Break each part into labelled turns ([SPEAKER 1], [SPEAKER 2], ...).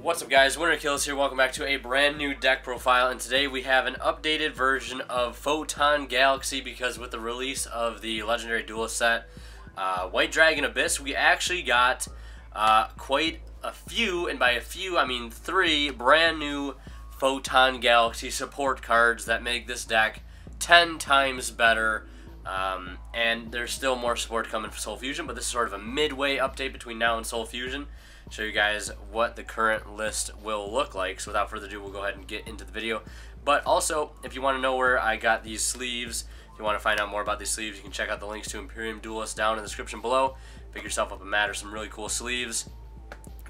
[SPEAKER 1] What's up guys, Winter Kills here, welcome back to a brand new deck profile, and today we have an updated version of Photon Galaxy because with the release of the legendary Duelist set, White Dragon Abyss, we actually got quite a few, and by a few I mean 3 brand new Photon Galaxy support cards that make this deck 10 times better. And there's still more support coming for Soul Fusion, but this is sort of a midway update between now and Soul Fusion. Show you guys what the current list will look like. So without further ado, we'll go ahead and get into the video. But also, if you want to know where I got these sleeves, if you want to find out more about these sleeves, you can check out the links to Imperium Duelist down in the description below. Pick yourself up a mat or some really cool sleeves.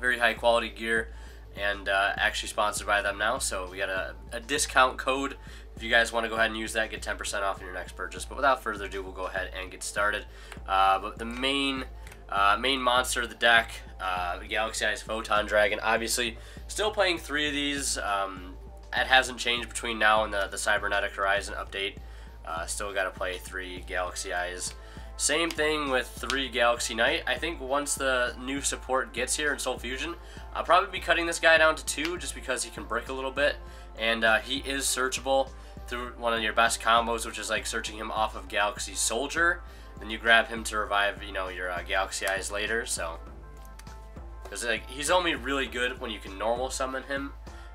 [SPEAKER 1] Very high quality gear, and actually sponsored by them now. So we got a discount code. If you guys want to go ahead and use that, get 10% off in your next purchase. But without further ado, we'll go ahead and get started. But the main monster of the deck, the Galaxy Eyes Photon Dragon. Obviously, still playing 3 of these. It hasn't changed between now and the Cybernetic Horizon update. Still got to play 3 Galaxy Eyes. Same thing with 3 Galaxy Knight. I think once the new support gets here in Soul Fusion, I'll probably be cutting this guy down to 2 just because he can brick a little bit. And he is searchable through one of your best combos, which is like searching him off of Galaxy Soldier. Then you grab him to revive, you know, your Galaxy Eyes later. So, because like he's only really good when you can normal summon him,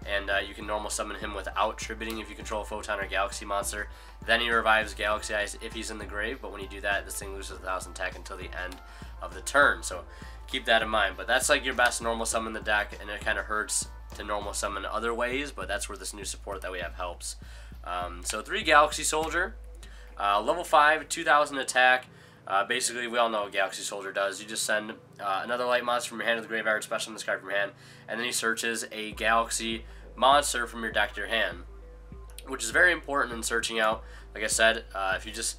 [SPEAKER 1] and you can normal summon him without tributing if you control a Photon or Galaxy monster. Then he revives Galaxy Eyes if he's in the grave. But when you do that, this thing loses 1,000 tech until the end of the turn. So keep that in mind. But that's like your best normal summon in the deck, and it kind of hurts to normal summon other ways. But that's where this new support that we have helps. So 3 Galaxy Soldier, level 5, 2,000 attack. Basically, we all know what Galaxy Soldier does. You just send another light monster from your hand to the graveyard, special in this card from your hand, and then he searches a Galaxy monster from your deck to your hand, which is very important in searching out. Like I said, if you just,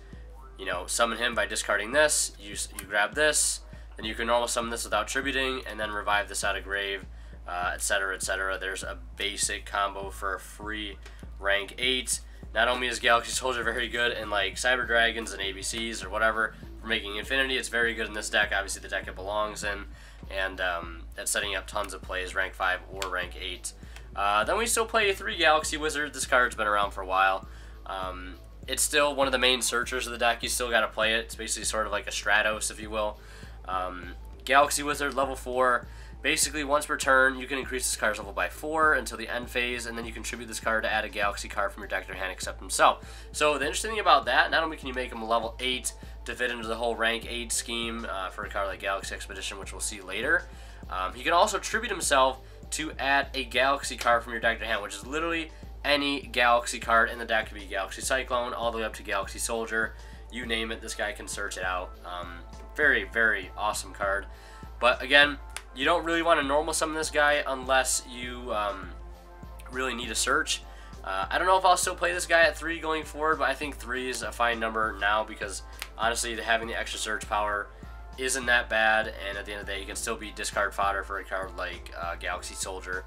[SPEAKER 1] you know, summon him by discarding this, you grab this, then you can normal summon this without tributing, and then revive this out of grave, etc., etc. There's a basic combo for a free rank 8. Not only is Galaxy Soldier very good in like Cyber Dragons and ABCs or whatever for making Infinity, it's very good in this deck. Obviously the deck it belongs in, and that's setting up tons of plays, rank 5 or rank 8. Then we still play 3 Galaxy Wizard. This card's been around for a while. It's still one of the main searchers of the deck. You still got to play it. It's basically sort of like a Stratos, if you will. Galaxy Wizard, level 4. Basically, once per turn, you can increase this card's level by 4 until the end phase, and then you contribute this card to add a Galaxy card from your deck to your hand except himself. So the interesting thing about that, not only can you make him a level 8 to fit into the whole rank 8 scheme for a card like Galaxy Expedition, which we'll see later, he can also tribute himself to add a Galaxy card from your deck to your hand, which is literally any Galaxy card in the deck. Could be Galaxy Cyclone all the way up to Galaxy Soldier. You name it, this guy can search it out. Very, very awesome card. But again, you don't really want to normal summon this guy unless you really need a search. I don't know if I'll still play this guy at 3 going forward, but I think 3 is a fine number now because honestly, having the extra search power isn't that bad, and at the end of the day, you can still be discard fodder for a card like Galaxy Soldier.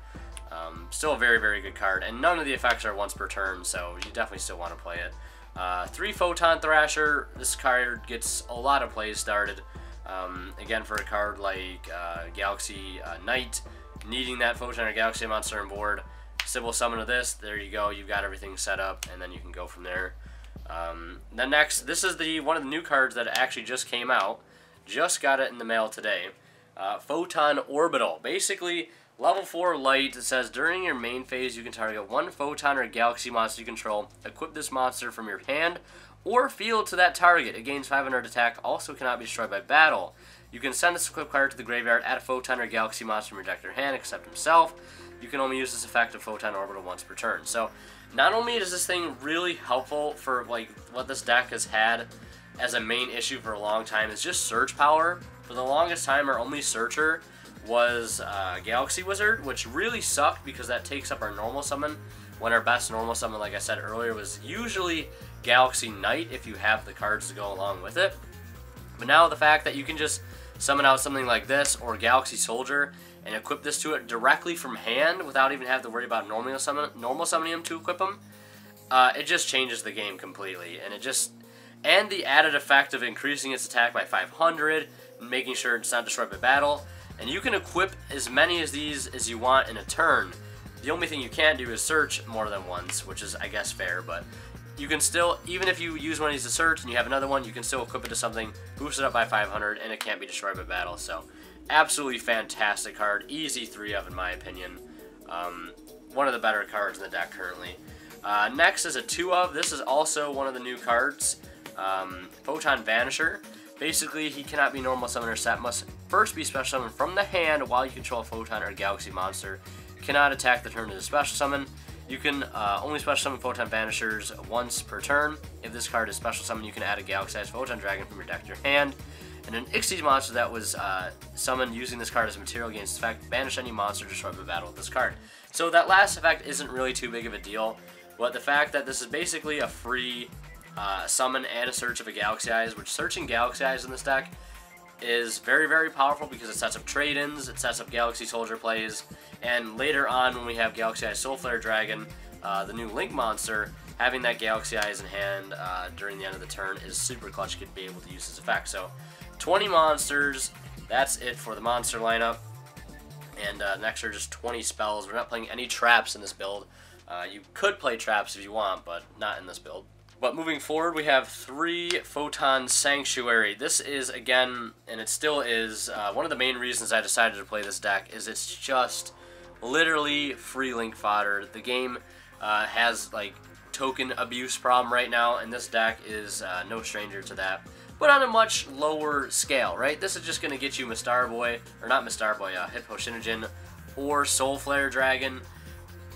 [SPEAKER 1] Still a very, very good card, and none of the effects are once per turn, so you definitely still want to play it. 3 Photon Thrasher. This card gets a lot of plays started. Again, for a card like Galaxy Knight, needing that Photon or Galaxy monster on board, Sybil summon to this, there you go, you've got everything set up, and then you can go from there. Then next, this is one of the new cards that actually just came out. Just got it in the mail today. Photon Orbital. Basically, level 4 light. It says, during your main phase, you can target 1 Photon or Galaxy monster you control. Equip this monster from your hand or field to that target. It gains 500 attack, also cannot be destroyed by battle. You can send this equipped card to the graveyard, add a Photon or Galaxy monster from your deck to your hand, except himself. You can only use this effect of Photon Orbital once per turn. So, not only is this thing really helpful for like what this deck has had as a main issue for a long time, is just search power. For the longest time, our only searcher was Galaxy Wizard, which really sucked because that takes up our normal summon, when our best normal summon, like I said earlier, was usually Galaxy Knight if you have the cards to go along with it. But now the fact that you can just summon out something like this or Galaxy Soldier and equip this to it directly from hand without even having to worry about normal summoning him to equip him, it just changes the game completely. And the added effect of increasing its attack by 500, making sure it's not destroyed by battle, And you can equip as many of these as you want in a turn. The only thing you can't do is search more than once, which is, I guess, fair, but you can still, even if you use one of these to search and you have another one, you can still equip it to something, boost it up by 500, and it can't be destroyed by battle. So, absolutely fantastic card. Easy 3 of, in my opinion. One of the better cards in the deck currently. Next is a 2 of. This is also one of the new cards. Photon Vanisher. Basically, he cannot be normal summon or set. Must first be special summoned from the hand while you control a Photon or Galaxy monster. Cannot attack the turn of the special summon. You can only special summon Photon Vanishers once per turn. If this card is special summon, you can add a Galaxy-sized Photon Dragon from your deck to your hand. And an Xyz monster that was summoned using this card as material gains effect, banish any monster destroyed by battle with this card. So that last effect isn't really too big of a deal, but the fact that this is basically a free summon and a search of a Galaxy Eyes, which searching Galaxy Eyes in this deck is very, very powerful because it sets up trade-ins, it sets up Galaxy Soldier plays, and later on when we have Galaxy Eyes Soul Flare Dragon, the new Link monster, having that Galaxy Eyes in hand during the end of the turn is super clutch. You could be able to use this effect. So 20 monsters, that's it for the monster lineup. And next are just 20 spells. We're not playing any traps in this build. You could play traps if you want, but not in this build. But moving forward, we have 3 Photon Sanctuary. This is, again, and it still is, one of the main reasons I decided to play this deck is it's just literally free link fodder. The game has, like, token abuse problem right now, and this deck is no stranger to that. But on a much lower scale, right? This is just going to get you Mistar Boy, or not Mistar Boy, Hippo Shinogen, or Soul Flare Dragon.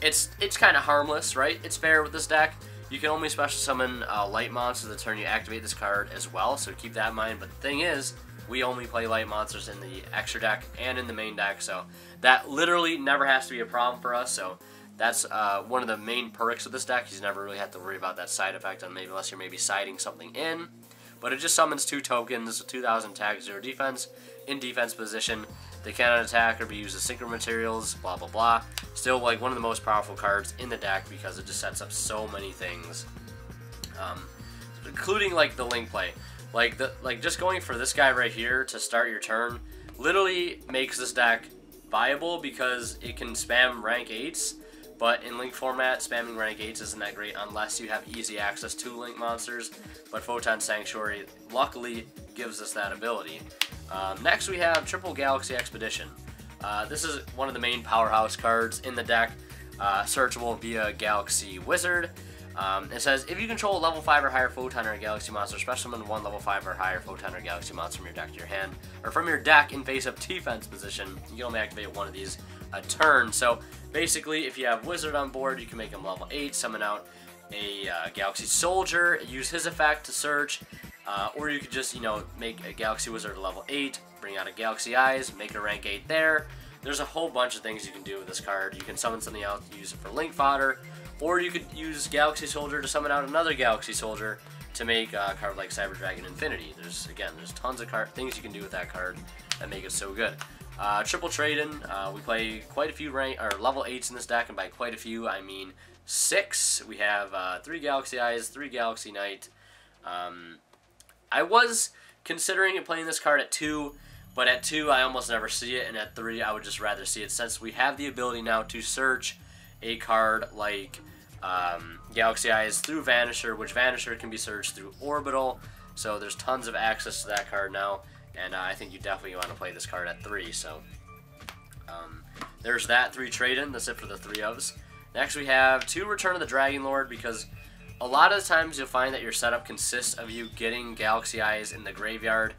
[SPEAKER 1] It's kind of harmless, right? It's fair with this deck. You can only special summon light monsters the turn you activate this card as well, so keep that in mind. But the thing is, we only play light monsters in the extra deck and in the main deck, so that literally never has to be a problem for us. So that's one of the main perks of this deck. You never really have to worry about that side effect unless you're maybe siding something in. But it just summons 2 tokens, 2,000 attack, 0 defense, in defense position. They cannot attack or be used as synchro materials, blah, blah, blah. Still, like, one of the most powerful cards in the deck because it just sets up so many things. Including, like, the link play. Like, just going for this guy right here to start your turn literally makes this deck viable because it can spam rank 8s. But in Link format, spamming rank 8s isn't that great unless you have easy access to Link monsters. But Photon Sanctuary luckily gives us that ability. Next we have Triple Galaxy Expedition. This is one of the main powerhouse cards in the deck, searchable via Galaxy Wizard. It says, if you control a level 5 or higher Photon or a Galaxy monster, special summon 1 level 5 or higher Photon or Galaxy monster from your deck to your hand, or from your deck in face-up defense position. You can only activate one of these a turn. So basically, if you have Wizard on board, you can make him level 8, summon out a Galaxy Soldier, use his effect to search, or you could just, you know, make a Galaxy Wizard level 8, bring out a Galaxy Eyes, make a rank 8 there. There's a whole bunch of things you can do with this card. You can summon something else, use it for link fodder, or you could use Galaxy Soldier to summon out another Galaxy Soldier to make a card like Cyber Dragon Infinity. There's tons of things you can do with that card that make it so good. Triple trade-in, we play quite a few level 8s in this deck, and by quite a few, I mean 6. We have 3 Galaxy Eyes, 3 Galaxy Knight. I was considering playing this card at 2, but at 2 I almost never see it, and at 3 I would just rather see it since we have the ability now to search a card like Galaxy Eyes through Vanisher, which Vanisher can be searched through Orbital, so there's tons of access to that card now. And I think you definitely want to play this card at 3, so there's that 3 trade-in. That's it for the 3 ofs. Next we have 2 Return of the Dragon Lord, because a lot of the times you'll find that your setup consists of you getting Galaxy Eyes in the graveyard,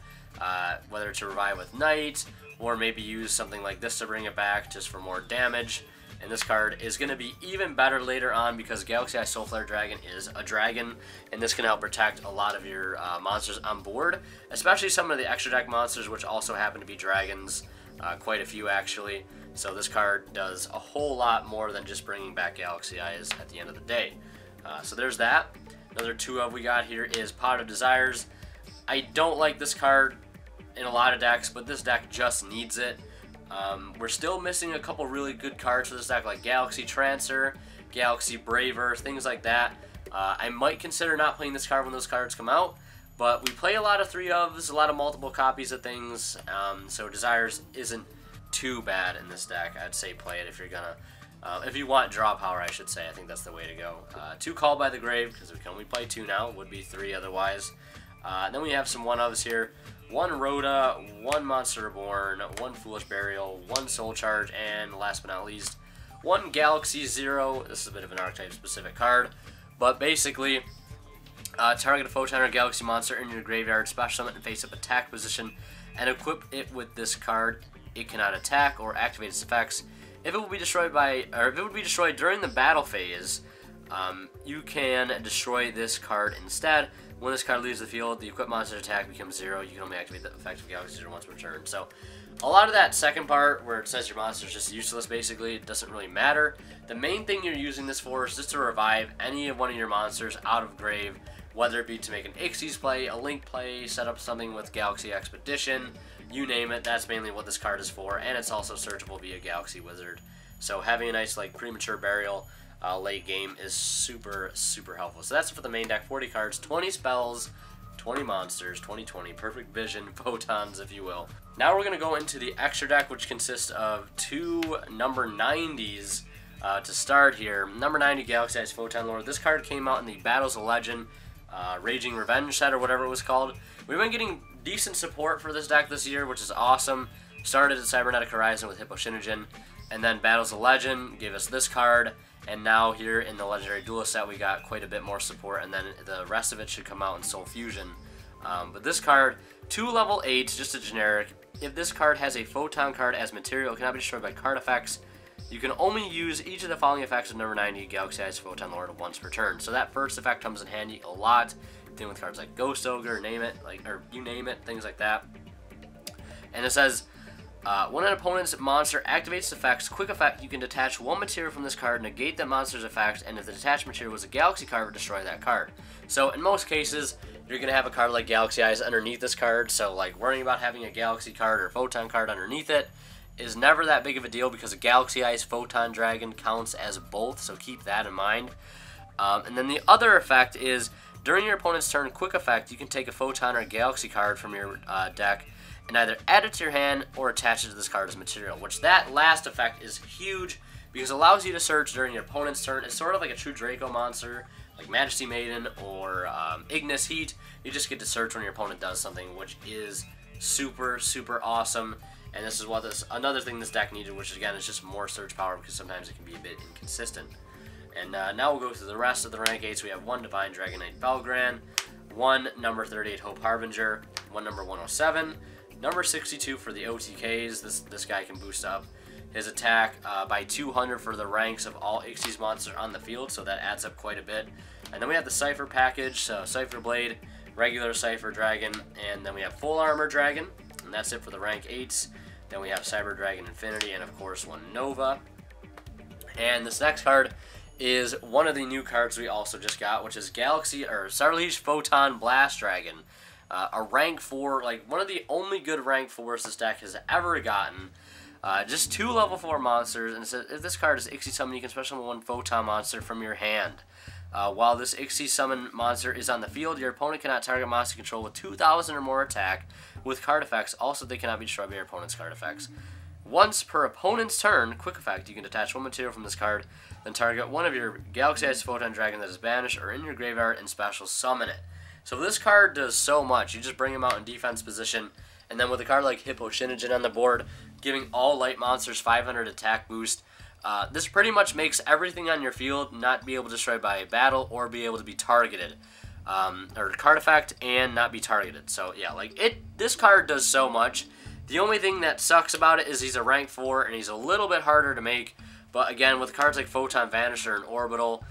[SPEAKER 1] whether to revive with Knight, or maybe use something like this to bring it back just for more damage. And this card is going to be even better later on because Galaxy Eye Soul Flare Dragon is a dragon, and this can help protect a lot of your monsters on board, especially some of the extra deck monsters, which also happen to be dragons, quite a few actually. So this card does a whole lot more than just bringing back Galaxy Eyes at the end of the day. So there's that. Another 2 of we got here is Pot of Desires. I don't like this card in a lot of decks, but this deck just needs it. We're still missing a couple really good cards for this deck, like Galaxy Trancer, Galaxy Braver, things like that. I might consider not playing this card when those cards come out, but we play a lot of 3 ofs, a lot of multiple copies of things, so Desires isn't too bad in this deck. I'd say play it if you're gonna, if you want draw power, I should say. I think that's the way to go. 2 Called by the Grave, because we can only play 2 now. It would be 3 otherwise. Then we have some 1-ofs here. 1 Rhoda, 1 Monster Reborn, 1 Foolish Burial, 1 Soul Charge, and last but not least, 1 Galaxy Zero. This is a bit of an archetype-specific card, but basically, target a Photon or Galaxy monster in your graveyard, special summon and face-up attack position, and equip it with this card. It cannot attack or activate its effects. If it would be destroyed during the battle phase, you can destroy this card instead. When this card leaves the field, the equipped monster's attack becomes 0. You can only activate the effect of Galaxy Zero once per turn. So, a lot of that second part, where it says your monster is just useless, basically, it doesn't really matter. The main thing you're using this for is just to revive any of one of your monsters out of grave, whether it be to make an Ixies play, a Link play, set up something with Galaxy Expedition, you name it. That's mainly what this card is for, and it's also searchable via Galaxy Wizard. So having a nice like premature burial late game is super, super helpful. So that's it for the main deck. 40 cards, 20 spells, 20 monsters, 20/20, perfect vision, photons, if you will. Now we're going to go into the extra deck, which consists of 2 number 90s to start here. Number 90, Galaxy Eyes Photon Lord. This card came out in the Battles of Legend, Raging Revenge set, or whatever it was called. We've been getting decent support for this deck this year, which is awesome. Started at Cybernetic Horizon with Hippo Shinigin, and then Battles of Legend gave us this card, and now here in the Legendary Duelist set we got quite a bit more support, and then the rest of it should come out in Soul Fusion. But this card, 2 level 8s, just a generic. If this card has a Photon card as material, it cannot be destroyed by card effects. You can only use each of the following effects of number 90, Galaxy Eyes Photon Lord, once per turn. So that first effect comes in handy a lot, dealing with cards like Ghost Ogre, name it, or you name it, things like that. And it says, when an opponent's monster activates effects, quick effect, you can detach 1 material from this card, negate that monster's effect, and if the detached material was a Galaxy card, destroy that card. So in most cases, you're going to have a card like Galaxy Eyes underneath this card, so like worrying about having a Galaxy card or Photon card underneath it is never that big of a deal, because a Galaxy Eyes Photon Dragon counts as both, so keep that in mind. And then the other effect is, during your opponent's turn, quick effect, you can take a Photon or a Galaxy card from your deck and either add it to your hand or attach it to this card as material, which that last effect is huge because it allows you to search during your opponent's turn. It's sort of like a true Draco monster, like Majesty Maiden or Ignis Heat. You just get to search when your opponent does something, which is super, super awesome. And this is what another thing this deck needed, which again is just more search power, because sometimes it can be a bit inconsistent. And now we'll go through the rest of the rank 8s. We have 1 Divine Dragon Knight Belgran, 1 number 38 Hope Harbinger, 1 number 107, number 62 for the OTKs. This guy can boost up his attack by 200 for the ranks of all Ixies monsters on the field, so that adds up quite a bit. And then we have the Cypher package, so Cypher Blade, regular Cypher Dragon, and then we have Full Armor Dragon, and that's it for the rank 8s. Then we have Cyber Dragon Infinity, and of course 1 Nova. And this next card is one of the new cards we also just got, which is Sarlish Photon Blast Dragon. A rank 4, like one of the only good rank 4s this deck has ever gotten. Just 2 level 4 monsters, and it says if this card is Ixie Summon, you can special summon 1 Photon monster from your hand. While this Ixie Summon monster is on the field, your opponent cannot target monster control with 2,000 or more attack with card effects. Also, they cannot be destroyed by your opponent's card effects. Once per opponent's turn, quick effect, you can detach 1 material from this card, then target one of your Galaxy Eyes Photon Dragon that is banished or in your graveyard and special summon it. So this card does so much. You just bring him out in defense position, and then with a card like Hippo Shinigin on the board, giving all light monsters 500 attack boost, this pretty much makes everything on your field not be able to destroy by battle or be able to be targeted. Or card effect and not be targeted. So yeah, like this card does so much. The only thing that sucks about it is he's a rank 4 and he's a little bit harder to make. But again, with cards like Photon Vanisher and Orbital,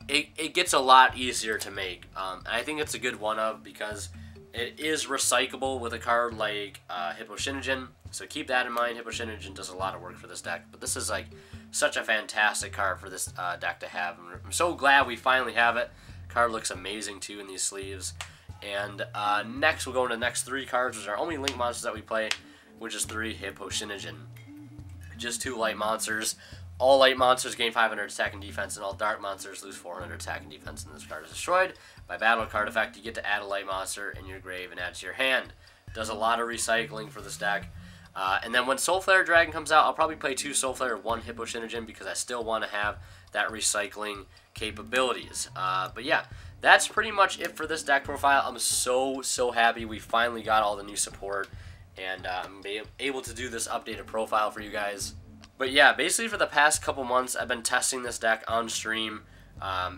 [SPEAKER 1] it gets a lot easier to make. And I think it's a good one-of because it is recyclable with a card like Hippo Shinigin. So keep that in mind. Hippo Shinigin does a lot of work for this deck. But this is like such a fantastic card for this deck to have. I'm so glad we finally have it. Card looks amazing too in these sleeves. And next we'll go into the next 3 cards, which are only Link monsters that we play, which is 3 Hippo Shinigin. Just 2 light monsters. All light monsters gain 500 attack and defense, and all dark monsters lose 400 attack and defense. And this card is destroyed by battle card effect. You get to add a light monster in your grave and add to your hand. Does a lot of recycling for this deck. And then when Soul Flare Dragon comes out, I'll probably play 2 Soul Flare, 1 Hippo Shinogen, because I still want to have that recycling capabilities. But yeah, that's pretty much it for this deck profile. I'm so happy we finally got all the new support, and I'm able to do this updated profile for you guys. But yeah, basically for the past couple months, I've been testing this deck on stream,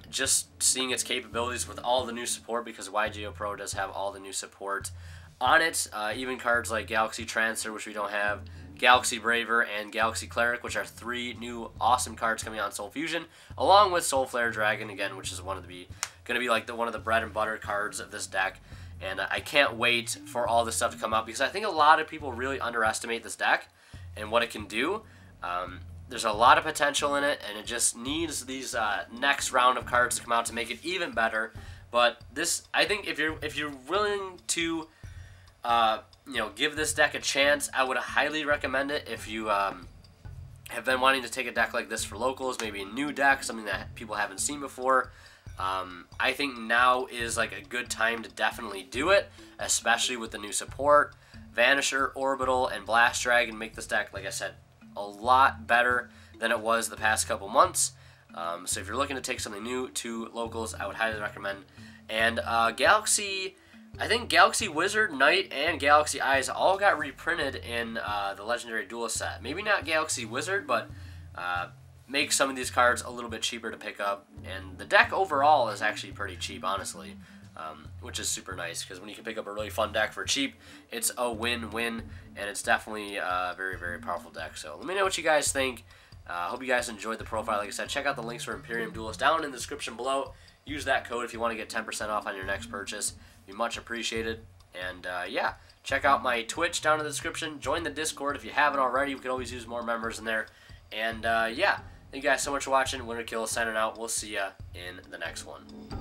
[SPEAKER 1] just seeing its capabilities with all the new support, because YGO Pro does have all the new support on it. Even cards like Galaxy Transfer, which we don't have, Galaxy Braver, and Galaxy Cleric, which are 3 new awesome cards coming out in Soul Fusion, along with Soul Flare Dragon again, which is going to be like one of the bread and butter cards of this deck. And I can't wait for all this stuff to come out, because I think a lot of people really underestimate this deck and what it can do. There's a lot of potential in it, and it just needs these next round of cards to come out to make it even better. But this, I think, if you're willing to give this deck a chance, I would highly recommend it. If you have been wanting to take a deck like this for locals, maybe a new deck, something that people haven't seen before, I think now is like a good time to definitely do it, especially with the new support. Vanisher, Orbital, and Blast Dragon make this deck, like I said, a lot better than it was the past couple months. So if you're looking to take something new to locals, I would highly recommend. And Galaxy, I think Galaxy Wizard, Knight, and Galaxy Eyes all got reprinted in the Legendary Duelist set. Maybe not Galaxy Wizard, but make some of these cards a little bit cheaper to pick up. And the deck overall is actually pretty cheap, honestly, which is super nice, because when you can pick up a really fun deck for cheap, it's a win-win, and it's definitely a very powerful deck. So let me know what you guys think. Hope you guys enjoyed the profile. Like I said, check out the links for Imperium Duelist down in the description below. Use that code if you want to get 10% off on your next purchase. Be much appreciated. And yeah, check out my Twitch down in the description. Join the Discord if you haven't already. We could always use more members in there. And yeah, thank you guys so much for watching. Winner Kill signing out. We'll see ya in the next one.